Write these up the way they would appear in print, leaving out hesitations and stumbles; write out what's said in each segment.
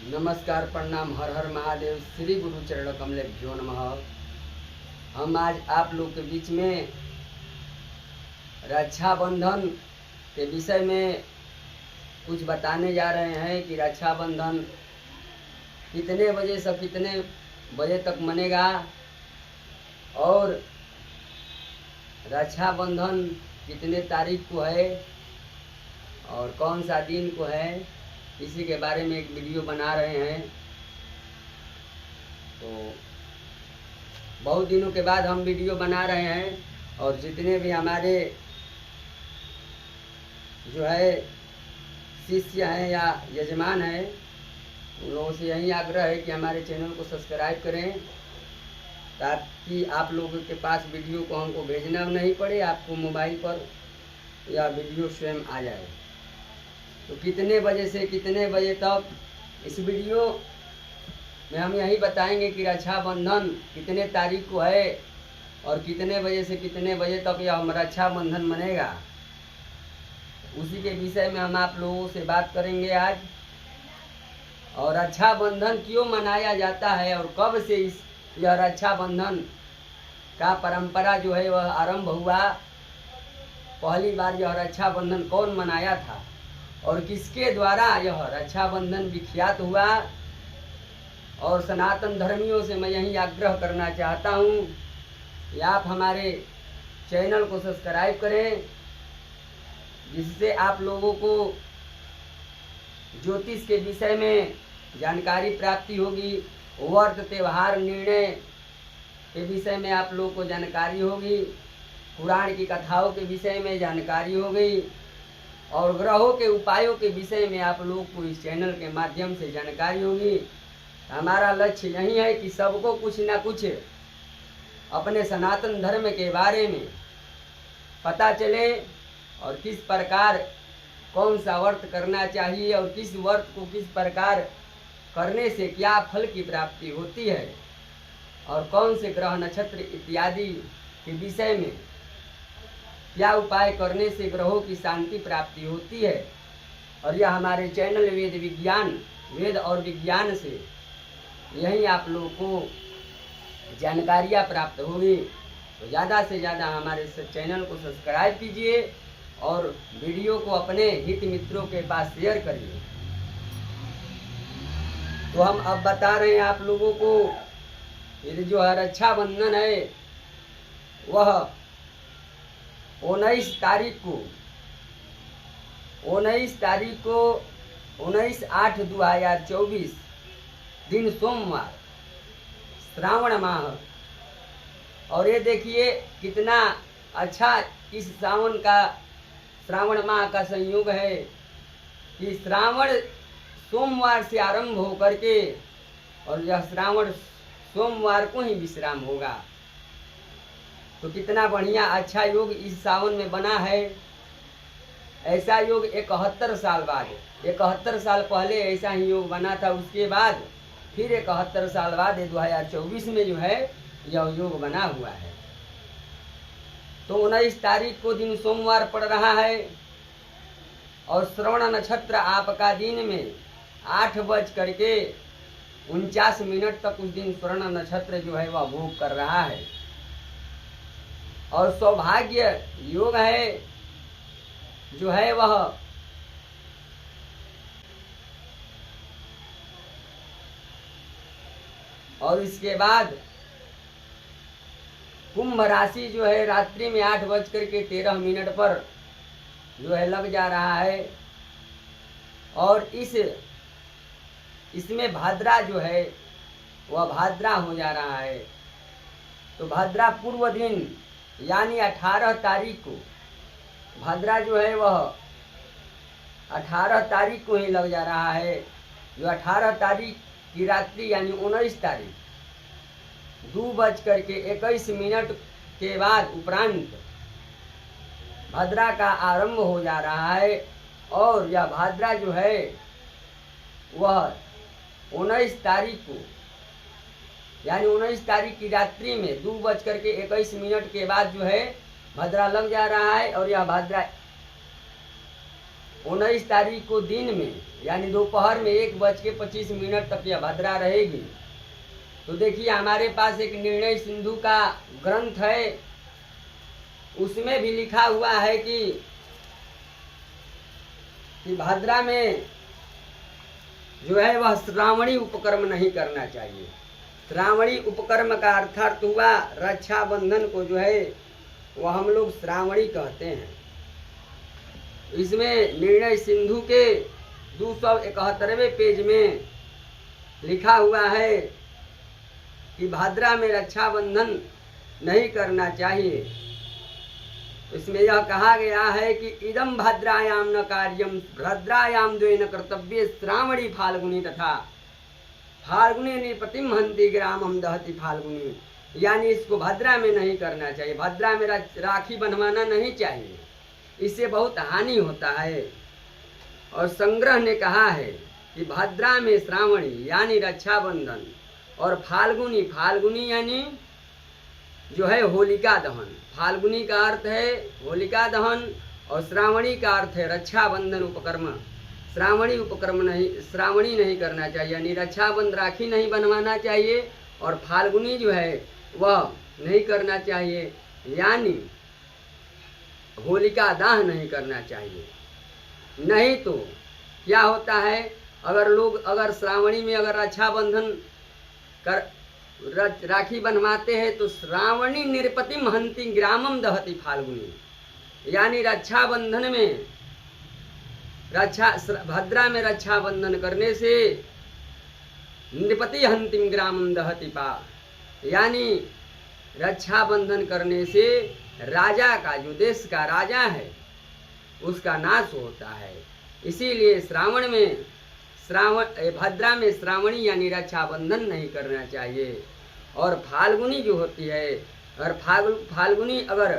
नमस्कार, प्रणाम, हर हर महादेव, श्री गुरु चरण कमलेभ्यो नमः। हम आज आप लोग के बीच में रक्षाबंधन के विषय में कुछ बताने जा रहे हैं कि रक्षाबंधन कितने बजे से कितने बजे तक मनेगा और रक्षाबंधन कितने तारीख को है और कौन सा दिन को है, इसी के बारे में एक वीडियो बना रहे हैं। तो बहुत दिनों के बाद हम वीडियो बना रहे हैं और जितने भी हमारे जो है शिष्य हैं या यजमान हैं, उन लोगों से यही आग्रह है कि हमारे चैनल को सब्सक्राइब करें ताकि आप लोगों के पास वीडियो को हमको भेजना नहीं पड़े, आपको मोबाइल पर या वीडियो स्वयं आ जाए। तो कितने बजे से कितने बजे तक इस वीडियो में हम यही बताएंगे कि रक्षाबंधन कितने तारीख को है और कितने बजे से कितने बजे तक यह रक्षाबंधन मनेगा। उसी के विषय में हम आप लोगों से बात करेंगे आज। और रक्षाबंधन क्यों मनाया जाता है और कब से यह रक्षाबंधन का परंपरा जो है वह आरंभ हुआ, पहली बार यह रक्षाबंधन कौन मनाया था और किसके द्वारा यह रक्षाबंधन विख्यात हुआ। और सनातन धर्मियों से मैं यही आग्रह करना चाहता हूँ कि आप हमारे चैनल को सब्सक्राइब करें, जिससे आप लोगों को ज्योतिष के विषय में जानकारी प्राप्ति होगी, व्रत त्यौहार निर्णय के विषय में आप लोगों को जानकारी होगी, पुराण की कथाओं के विषय में जानकारी होगी और ग्रहों के उपायों के विषय में आप लोग को इस चैनल के माध्यम से जानकारी होगी। हमारा लक्ष्य यही है कि सबको कुछ ना कुछ अपने सनातन धर्म के बारे में पता चले और किस प्रकार कौन सा व्रत करना चाहिए और किस व्रत को किस प्रकार करने से क्या फल की प्राप्ति होती है और कौन से ग्रह नक्षत्र इत्यादि के विषय में क्या उपाय करने से ग्रहों की शांति प्राप्ति होती है। और यह हमारे चैनल वेद और विज्ञान से यही आप लोगों को जानकारियाँ प्राप्त होगी। तो ज़्यादा से ज़्यादा हमारे चैनल को सब्सक्राइब कीजिए और वीडियो को अपने हित मित्रों के पास शेयर करिए। तो हम अब बता रहे हैं आप लोगों को, ये जो है रक्षाबंधन है वह 19 तारीख को 19/8/2024 दिन सोमवार, श्रावण माह। और ये देखिए कितना अच्छा इस श्रावण माह का संयोग है कि श्रावण सोमवार से आरंभ होकर के और यह श्रावण सोमवार को ही विश्राम होगा। तो कितना बढ़िया अच्छा योग इस सावन में बना है। ऐसा योग 71 साल बाद, 71 साल पहले ऐसा ही योग बना था, उसके बाद फिर 71 साल बाद 2024 में जो है यह योग बना हुआ है। तो 19 तारीख को दिन सोमवार पड़ रहा है और श्रवण नक्षत्र आपका दिन में 8:49 तक उस दिन श्रवण नक्षत्र जो है वह भोग कर रहा है। और सौभाग्य योग है जो है वह और इसके बाद कुंभ राशि जो है रात्रि में 8:13 पर जो है लग जा रहा है। और इसमें भाद्रा जो है वह भाद्रा हो जा रहा है। तो भाद्रा पूर्व दिन यानी 18 तारीख को भाद्रा जो है वह 18 तारीख को ही लग जा रहा है। जो 18 तारीख की रात्रि यानी 19 तारीख 2:21 के बाद उपरांत भाद्रा का आरंभ हो जा रहा है। और यह भाद्रा जो है वह 19 तारीख को यानी 19 तारीख की रात्रि में 2:21 के बाद जो है भाद्रा लग जा रहा है। और यह भाद्रा 19 तारीख को दिन में यानी दोपहर में 1:25 तक यह भद्रा रहेगी। तो देखिए हमारे पास एक निर्णय सिंधु का ग्रंथ है, उसमें भी लिखा हुआ है कि भद्रा में जो है वह श्रावणी उपक्रम नहीं करना चाहिए। श्रावणी उपक्रम का अर्थात हुआ रक्षाबंधन को जो है वह हम लोग श्रावणी कहते हैं। इसमें निर्णय सिंधु के 271वें पेज में लिखा हुआ है कि भाद्रा में रक्षाबंधन नहीं करना चाहिए। इसमें यह कहा गया है कि इदम भद्रायाम न कार्यम भद्रायाम द्वेन कर्तव्य श्रावणी फाल्गुनी तथा फाल्गुनी निपतिम हंति ग्रामम दहति फाल्गुनी, यानी इसको भद्रा में नहीं करना चाहिए। भद्रा में राखी बंधवाना नहीं चाहिए, इससे बहुत हानि होता है। और संग्रह ने कहा है कि भद्रा में श्रावणी यानी रक्षाबंधन और फाल्गुनी, फाल्गुनी यानी जो है होलिका दहन, फाल्गुनी का अर्थ है होलिका दहन और श्रावणी का अर्थ है रक्षाबंधन उपक्रम। श्रावणी उपक्रम नहीं, श्रावणी नहीं करना चाहिए, यानी रक्षाबंधन राखी नहीं बनवाना चाहिए और फाल्गुनी जो है वह नहीं करना चाहिए, यानी होलिका दहन नहीं करना चाहिए। नहीं तो क्या होता है, अगर श्रावणी में अगर रक्षाबंधन कर राखी बनवाते हैं तो श्रावणी निरपतिम हंति ग्रामम दहति फाल्गुनी, यानी रक्षाबंधन में भद्रा में रक्षाबंधन करने से निपति हंतिम ग्रामम दहति पा, यानी रक्षाबंधन करने से राजा का, जो देश का राजा है उसका नाश होता है। इसीलिए भद्रा में श्रावणी यानी रक्षाबंधन नहीं करना चाहिए। और फाल्गुनी जो होती है, और फाल्गुनी अगर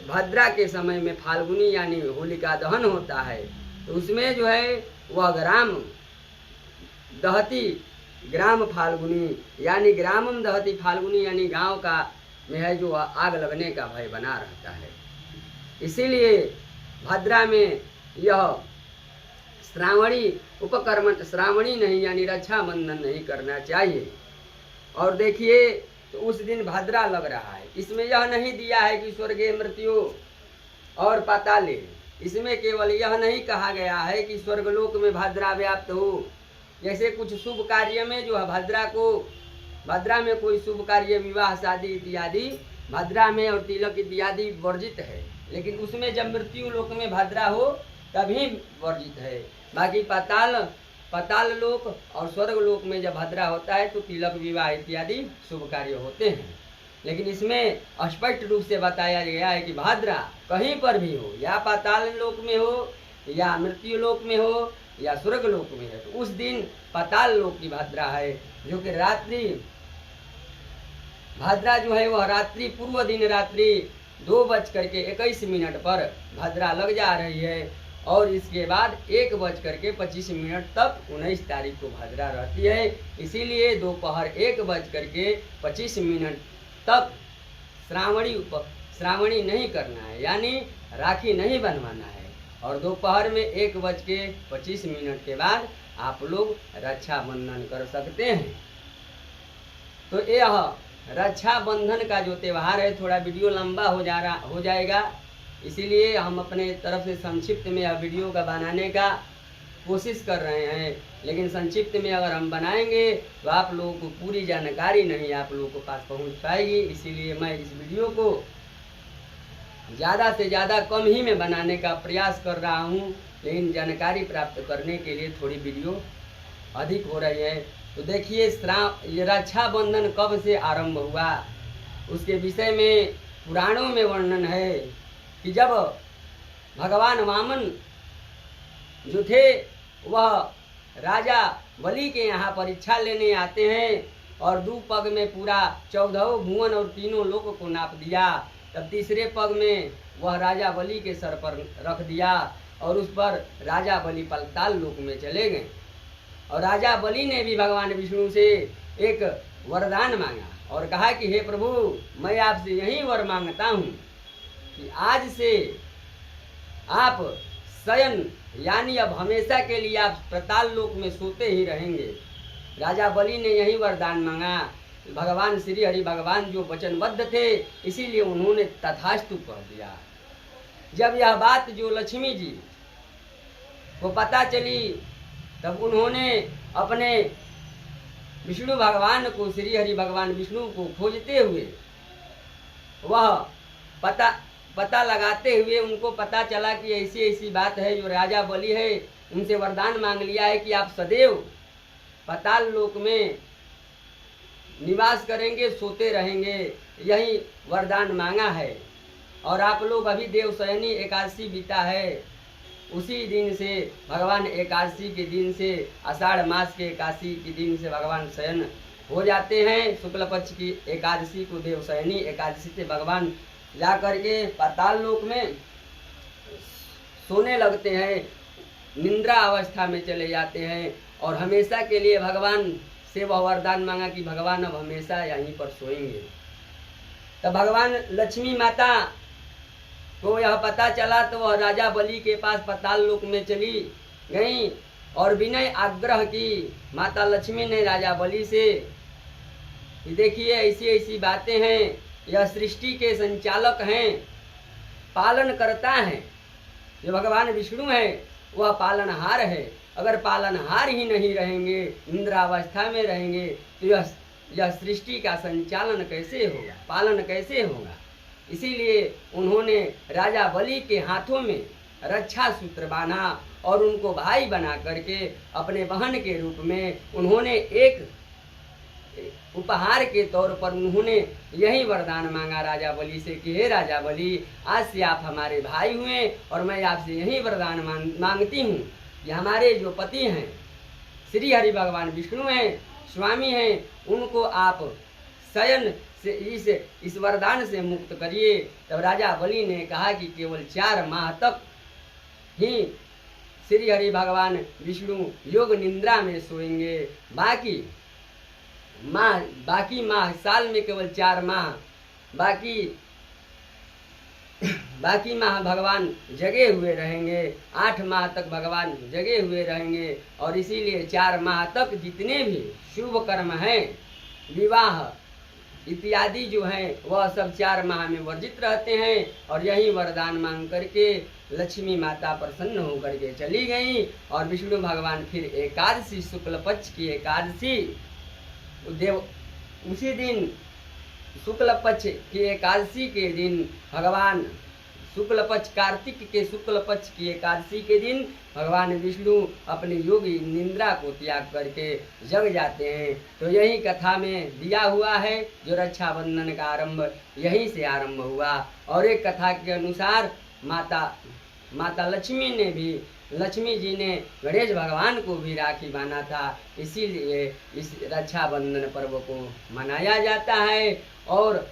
भद्रा के समय में फाल्गुनी यानी होलिका दहन होता है तो उसमें जो है वह ग्राम दहती ग्राम फाल्गुनी यानी ग्रामम दहती फाल्गुनी, यानी गांव का में है जो आग लगने का भय बना रहता है। इसीलिए भद्रा में यह श्रावणी उपकर्म, श्रावणी नहीं यानी रक्षाबंधन नहीं करना चाहिए। और देखिए तो उस दिन भद्रा लग रहा है, इसमें यह नहीं दिया है कि स्वर्गीय मृत्यु और पाताले, इसमें केवल यह नहीं कहा गया है कि स्वर्गलोक में भद्रा व्याप्त हो। जैसे कुछ शुभ कार्य में जो है भद्रा में कोई शुभ कार्य, विवाह शादी इत्यादि भद्रा में और तिलक इत्यादि वर्जित है, लेकिन उसमें जब मृत्यु लोक में भद्रा हो तभी वर्जित है। बाकी पाताल लोक और स्वर्ग लोक में जब भद्रा होता है तो तिलक विवाह इत्यादि शुभ कार्य होते हैं। लेकिन इसमें स्पष्ट रूप से बताया गया है कि भद्रा कहीं पर भी हो, या पाताल लोक में हो या मृत्यु लोक में हो या स्वर्ग लोक में है, तो उस दिन पाताल लोक की भद्रा है, जो कि रात्रि भद्रा जो है वह रात्रि पूर्व दिन रात्रि 2:21 पर भद्रा लग जा रही है और इसके बाद 1:25 तक 19 तारीख को भद्रा रहती है। इसीलिए दोपहर 1:25 तक श्रावणी नहीं करना है, यानी राखी नहीं बनवाना है। और दोपहर में 1:25 के बाद आप लोग रक्षाबंधन कर सकते हैं। तो यह रक्षाबंधन का जो त्यौहार है, थोड़ा वीडियो लंबा हो जाएगा, इसीलिए हम अपने तरफ से संक्षिप्त में यह वीडियो का बनाने का कोशिश कर रहे हैं। लेकिन संक्षिप्त में अगर हम बनाएंगे तो आप लोगों को पूरी जानकारी नहीं आप लोगों को पास पहुंच पाएगी। इसीलिए मैं इस वीडियो को ज़्यादा से ज़्यादा कम ही में बनाने का प्रयास कर रहा हूं, लेकिन जानकारी प्राप्त करने के लिए थोड़ी वीडियो अधिक हो रही है। तो देखिए रक्षाबंधन कब से आरंभ हुआ उसके विषय में पुराणों में वर्णन है कि जब भगवान वामन जो थे वह राजा बलि के यहाँ परीक्षा लेने आते हैं और 2 पग में पूरा 14 भुवन और 3 लोक को नाप दिया। तब तीसरे पग में वह राजा बलि के सर पर रख दिया और उस पर राजा बलि पाताल लोक में चले गए। और राजा बलि ने भी भगवान विष्णु से एक वरदान मांगा और कहा कि हे प्रभु, मैं आपसे यही वर मांगता हूँ कि आज से आप शयन यानी अब हमेशा के लिए आप पाताल लोक में सोते ही रहेंगे। राजा बलि ने यही वरदान मांगा। भगवान श्री हरि भगवान जो वचनबद्ध थे, इसीलिए उन्होंने तथास्तु कह दिया। जब यह बात जो लक्ष्मी जी को पता चली, तब उन्होंने अपने विष्णु भगवान को, श्री हरि भगवान विष्णु को खोजते हुए, वह पता लगाते हुए उनको पता चला कि ऐसी ऐसी बात है। जो राजा बलि है, उनसे वरदान मांग लिया है कि आप सदैव पाताल लोक में निवास करेंगे, सोते रहेंगे, यही वरदान मांगा है। और आप लोग अभी देवशयनी एकादशी बीता है, उसी दिन से भगवान एकादशी के दिन से, आषाढ़ मास के एकादशी के दिन से भगवान शयन हो जाते हैं। शुक्ल पक्ष की एकादशी को देवशयनी एकादशी से भगवान जा करके पाताल लोक में सोने लगते हैं, निद्रा अवस्था में चले जाते हैं। और हमेशा के लिए भगवान से वह वरदान मांगा कि भगवान अब हमेशा यहीं पर सोएंगे। तब भगवान लक्ष्मी माता को यह पता चला, तो वह राजा बलि के पास पाताल लोक में चली गई और विनय आग्रह की माता लक्ष्मी ने राजा बलि से कि देखिए ऐसी ऐसी बातें हैं, यह सृष्टि के संचालक हैं, पालन करता है। जो भगवान विष्णु है वह पालनहार है। अगर पालनहार ही नहीं रहेंगे, इंद्रावस्था में रहेंगे, तो यह सृष्टि का संचालन कैसे होगा, पालन कैसे होगा। इसीलिए उन्होंने राजा बलि के हाथों में रक्षा सूत्र बांधा और उनको भाई बना करके अपने बहन के रूप में उन्होंने एक उपहार के तौर पर उन्होंने यही वरदान मांगा राजा बलि से कि हे राजा बलि, आज से आप हमारे भाई हुए और मैं आपसे यही वरदान मांगती हूँ कि हमारे जो पति हैं श्री हरि भगवान विष्णु हैं, स्वामी हैं, उनको आप शयन से इस वरदान से मुक्त करिए। तब राजा बलि ने कहा कि केवल 4 माह तक ही श्री हरि भगवान विष्णु योग निद्रा में सोएंगे, बाकी माह, साल में केवल 4 माह, बाकी माह भगवान जगे हुए रहेंगे। 8 माह तक भगवान जगे हुए रहेंगे और इसीलिए 4 माह तक जितने भी शुभ कर्म हैं, विवाह इत्यादि जो हैं, वह सब 4 माह में वर्जित रहते हैं। और यही वरदान मांग करके लक्ष्मी माता प्रसन्न होकर के चली गई। और विष्णु भगवान फिर एकादशी, शुक्ल पक्ष की एकादशी उसी दिन शुक्ल पक्ष की एकादशी के दिन भगवान शुक्ल पक्ष, कार्तिक के शुक्ल पक्ष की एकादशी के दिन भगवान विष्णु अपनी योगी निद्रा को त्याग करके जग जाते हैं। तो यही कथा में दिया हुआ है। जो रक्षाबंधन का आरंभ यहीं से आरंभ हुआ। और एक कथा के अनुसार माता लक्ष्मी जी ने गणेश भगवान को भी राखी बांधा था, इसीलिए इस रक्षाबंधन पर्व को मनाया जाता है। और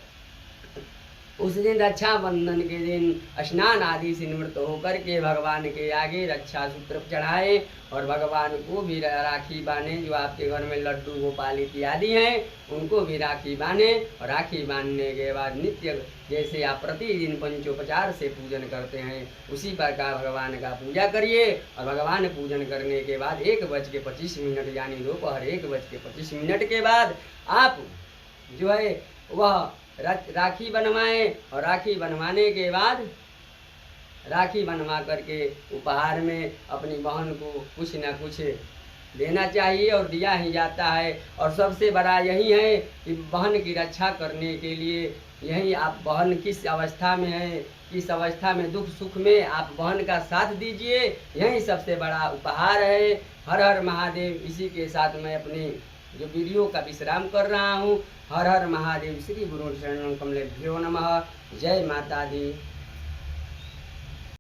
उस दिन रक्षाबंधन के दिन स्नान आदि से निवृत्त होकर के भगवान के आगे रक्षा सूत्र चढ़ाए और भगवान को भी राखी बांधे। जो आपके घर में लड्डू गोपाल इत्यादि हैं, उनको भी राखी बांधे। और राखी बांधने के बाद नित्य जैसे आप प्रतिदिन पंचोपचार से पूजन करते हैं, उसी प्रकार भगवान का पूजा करिए। और भगवान पूजन करने के बाद 1:25 यानी दोपहर 1:25 के बाद आप जो है वह राखी बनवाएं। और राखी बनवाने के बाद राखी बनवा करके उपहार में अपनी बहन को कुछ न कुछ देना चाहिए और दिया ही जाता है। और सबसे बड़ा यही है कि बहन की रक्षा करने के लिए यही आप बहन किस अवस्था में है, किस अवस्था में दुख सुख में आप बहन का साथ दीजिए, यही सबसे बड़ा उपहार है। हर हर महादेव। इसी के साथ मैं अपनी जो वीडियो का विश्राम कर रहा हूँ। हर हर महादेव। श्री गुरु शरणं कमलेभ्यो नमः। जय माता दी।